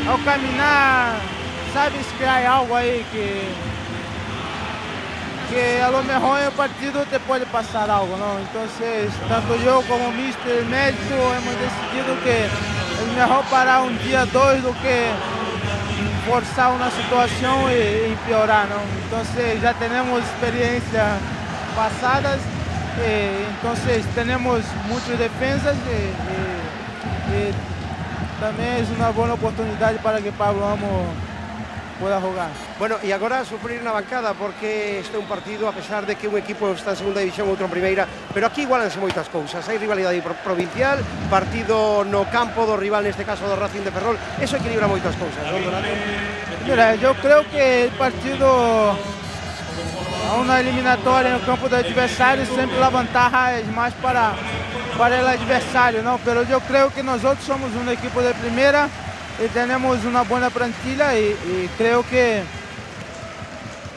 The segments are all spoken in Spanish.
ao caminhar, sabes que há algo aí que a lo mejor en el partido te puede pasar algo, ¿no? Entonces, tanto yo como mister, el médico, hemos decidido que es mejor parar un día, dos, do que forzar una situación y empeorar, ¿no? Entonces, ya tenemos experiencias pasadas, entonces tenemos muchas defensas y también es una buena oportunidad para que Pablo Amo pueda jugar. Bueno, e agora sufrir na bancada porque este é un partido, a pesar de que un equipo está en segunda división, outro en primeira, pero aquí igualanse moitas cousas. Hai rivalidade provincial, partido no campo do rival, neste caso do Racing de Ferrol, eso equilibra moitas cousas, non, Donato? Mira, yo creo que el partido a una eliminatoria en el campo del adversario siempre la ventaja es más para el adversario, ¿no? Pero yo creo que nosotros somos un equipo de primera y tenemos una buena plantilla y creo que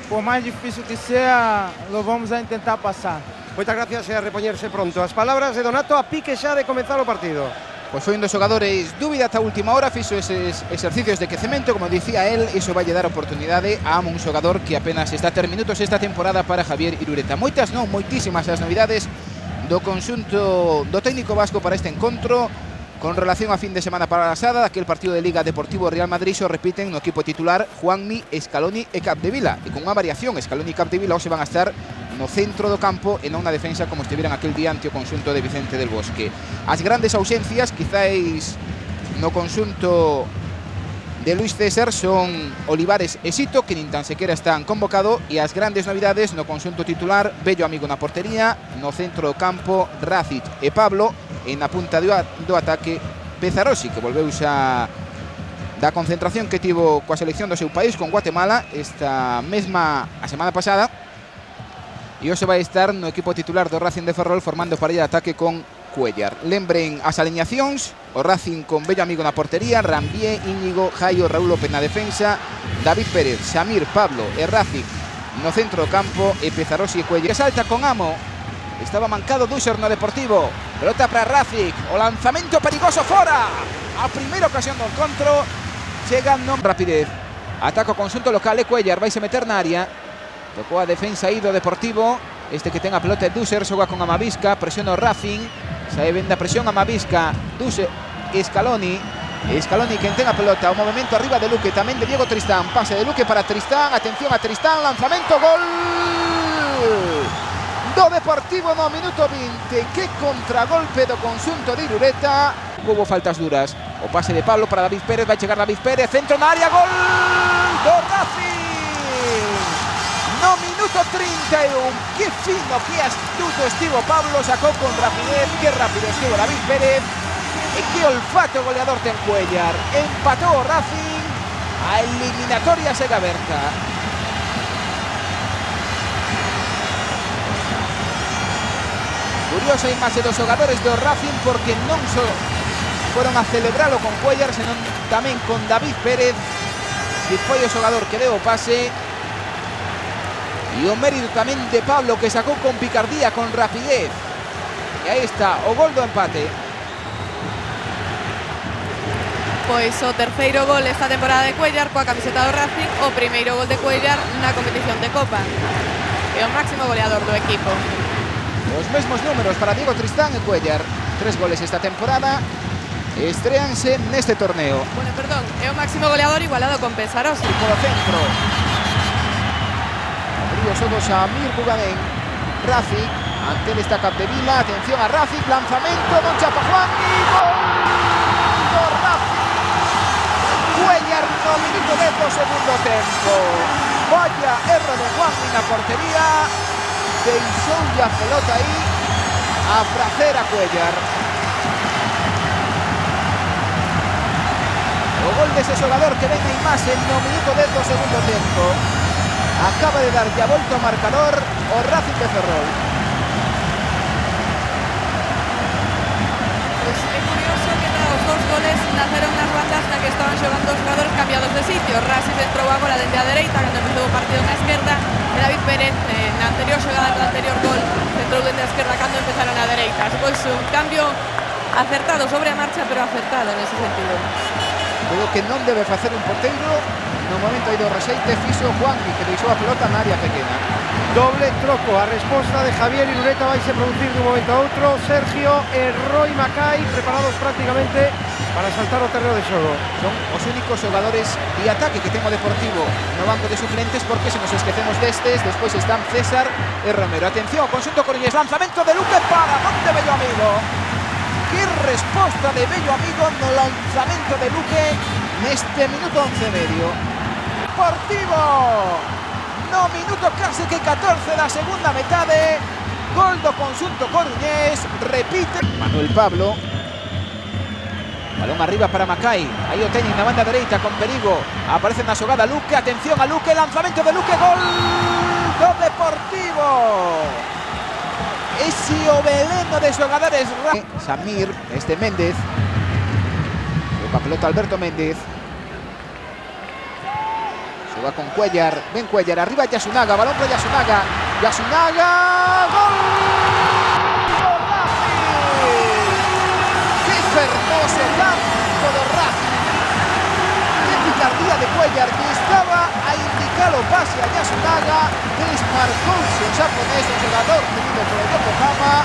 por más difícil que sea, lo vamos a intentar pasar. Moitas gracias e a repoñerse pronto. As palabras de Donato a pique xa de comezar o partido. Pois foi un dos xogadores dúbida ata a última hora, fixo eses exercicios de quecemento, como dicía él, iso vai dar oportunidade a un xogador que apenas está a ter minutos esta temporada para Javier Irureta. Moitas non, moitísimas as novidades do conxunto do técnico vasco para este encontro. Con relación a fin de semana pasada, aquel partido de Liga Deportivo Real Madrid, se repiten no equipo titular Juanmi, Escaloni e Capdevila. E con unha variación, Escaloni e Capdevila hoxe van a estar no centro do campo e non na defensa como estiveran aquel día ante o conxunto de Vicente del Bosque. As grandes ausencias, quizáis no conxunto de Luis César, son Olivares e Sito, que nin tan sequera están convocados, e as grandes novidades no conxunto titular, Bello Amigo na portería, no centro do campo, Racic e Pablo, e na punta do ataque, Pezarosi, que volveu xa da concentración que tivo coa selección do seu país con Guatemala esta mesma a semana pasada, e hoxe vai estar no equipo titular do Racing de Ferrol formando parella de ataque con Cuellar. Lembren as alineacións: o Racing con Bello Amigo na portería, Rambié, Íñigo, Jaio, Raúl López na defensa, David Pérez, Samir, Pablo e Racic no centro do campo, e Pezarosi e Cuellar. Salta con Amo, estaba mancado Dusser no Deportivo, pelota para Racic, o lanzamento perigoso fora, a primeira ocasión do encontro, chega non rapidez, ataca o conxunto local e Cuellar vai se meter na área, tocou a defensa aí do Deportivo, este que ten a pelota é Dusser, xoga con Amavisca, presiona o Racing, sae ben da presión Amavisca, Dusser, Escaloni, Escaloni quen ten a pelota, o movimento arriba de Luque, tamén de Diego Tristán, pase de Luque para Tristán, atención a Tristán, lanzamento, gol do Deportivo no minuto 20, que contragolpe do conxunto de Irureta. Hubo faltas duras, o pase de Pablo para David Pérez, vai chegar David Pérez, centro na área, gol do Racing no minuto 31, que fino, que astuto estivo Pablo, sacou con rapidez, que rápido estivo David Pérez e que olfato goleador ten Cuellar. Empatou o Racing, a eliminatoria segue aberta. Curiosa a imaxe dos xogadores do Racing, porque non só foron a celebralo con Cuellar, senón tamén con David Pérez, que foi o xogador que deu o pase, e o mérito tamén de Pablo, que sacou con picardía, con rapidez, e aí está o gol do empate. Pois o terceiro gol esta temporada de Cuellar coa camiseta do Racing, o primeiro gol de Cuellar na competición de Copa, e o máximo goleador do equipo. Os mesmos números para Diego Tristán e Cuellar, 3 goles esta temporada, estreanse neste torneo. Bueno, perdón, é o máximo goleador igualado con Pezarosi. Polo centro, abríos todos a Mir Bugadén, Racic, ante él está Capdevila, atención a Racic, lanzamento, non chapa Juan, e gol do Racing. Cuellar no minuto 10 do segundo tempo. Vaya erro de Juan na portería, deixou a pelota aí a pracer a Cuellar. O gol dese xogador que ven a imaxe no minuto 10 do segundo tempo. Acaba de dar a volta ao marcador o Racing de Ferrol. Pois é curioso que os dous goles naceron nas bandas na que estaban xogando os xogadores cambiados de sitio. Racing entrou agora dende a dereita cando empezou o partido na esquerda, e David Pérez na anterior xogada do anterior gol entrou dende a esquerda cando empezaron a dereita. Pois un cambio acertado sobre a marcha, pero acertado nese sentido. pero que non debe facer un porteiro no momento aí do reseite fixo Juanqui, que deixou a pelota na área pequena. Doble troco, a resposta de Javier Irureta vai se producir de un momento a outro. Sergio e Roy Macai preparados prácticamente para saltar o terreno de xogo. Son os únicos xogadores de ataque que ten o Deportivo no banco de suplentes, porque se nos esquecemos destes, despois están César e Romero. Atención, conxunto coruñés, lanzamento de Luque para Monte Bello Amigo. Que resposta de Bello Amigo no lanzamento de Luque neste minuto 11 e medio. Deportivo no minuto case que 14 da segunda metade, gol do conxunto coruñés, repite Manuel Pablo. Balón arriba para Macai, aí o teñen na banda dereita con perigo, aparece na xogada Luque, atención a Luque, lanzamento de Luque, gol do Deportivo. Ese o veleno de xogadores. Samir, Méndez, toca pelota Alberto Méndez, xoga con Cuellar, ven Cuellar, arriba Yasunaga, balón para Yasunaga, gol. Hermoso campo do Racing. Que picardía de Cuellar, que estaba a indicar o pase a Yasunaga, desmarcouse o xaponés, o xogador tenido por o Yokohama,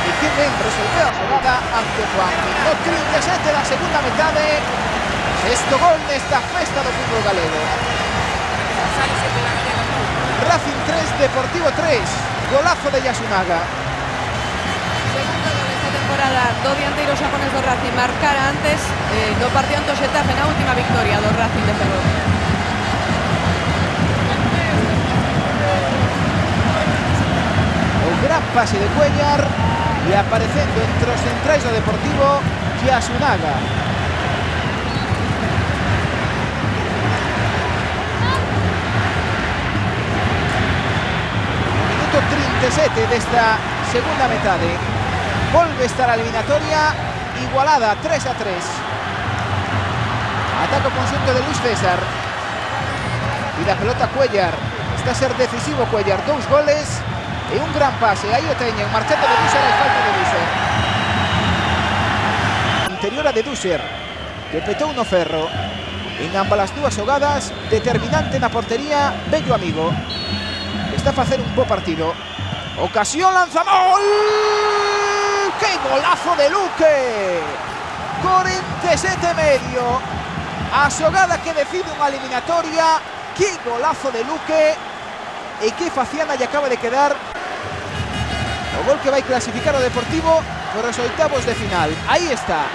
e que ben resolveu a xogada ante Juan. No 37 da segunda metade, sexto gol nesta festa do fútbol galego. Racing 3, Deportivo 3, golazo de Yasunaga. Temporada do dianteiro xaponés do Racing marcara antes do partido ante o Xetafe na última victoria do Racing de Ferrol. O gran pase de Cuellar e aparecendo entre os centrais do Deportivo Yasunaga. Minuto 37 desta segunda metade. Volve a estar a eliminatoria igualada 3-3. Ataca o conxunto de Luis César. E da pelota Cuellar. Está a ser decisivo Cuellar. 2 goles e un gran pase. Aí o teñen. Marchando de Dusser e falta de Dusser. Interior a de Dusser, que petou no ferro. En ambas as dúas xogadas, determinante na portería Bello Amigo. Está a facer un bo partido. Ocasión, lanzamol. ¡Qué golazo de Luque! 47 e medio. A xogada que decide unha eliminatoria. ¡Qué golazo de Luque! E que faciana lle acaba de quedar o gol que vai clasificar o Deportivo por os oitavos de final. Aí está.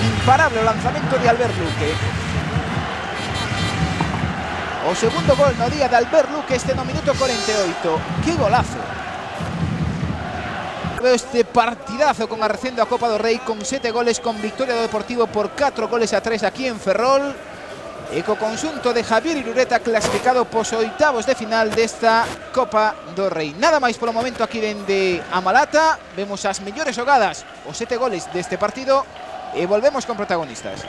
Imparable o lanzamento de Albert Luque. O segundo gol no día de Albert Luque, este no minuto 48. ¡Qué golazo! Este partidazo con a recendo a Copa do Rei, con 7 goles, con victoria do Deportivo por 4-3 aquí en Ferrol, e co conxunto de Javier Irureta clasificado pos oitavos de final desta Copa do Rei. Nada máis polo momento aquí dende a Malata. Vemos as mellores xogadas, os 7 goles deste partido, e volvemos con protagonistas.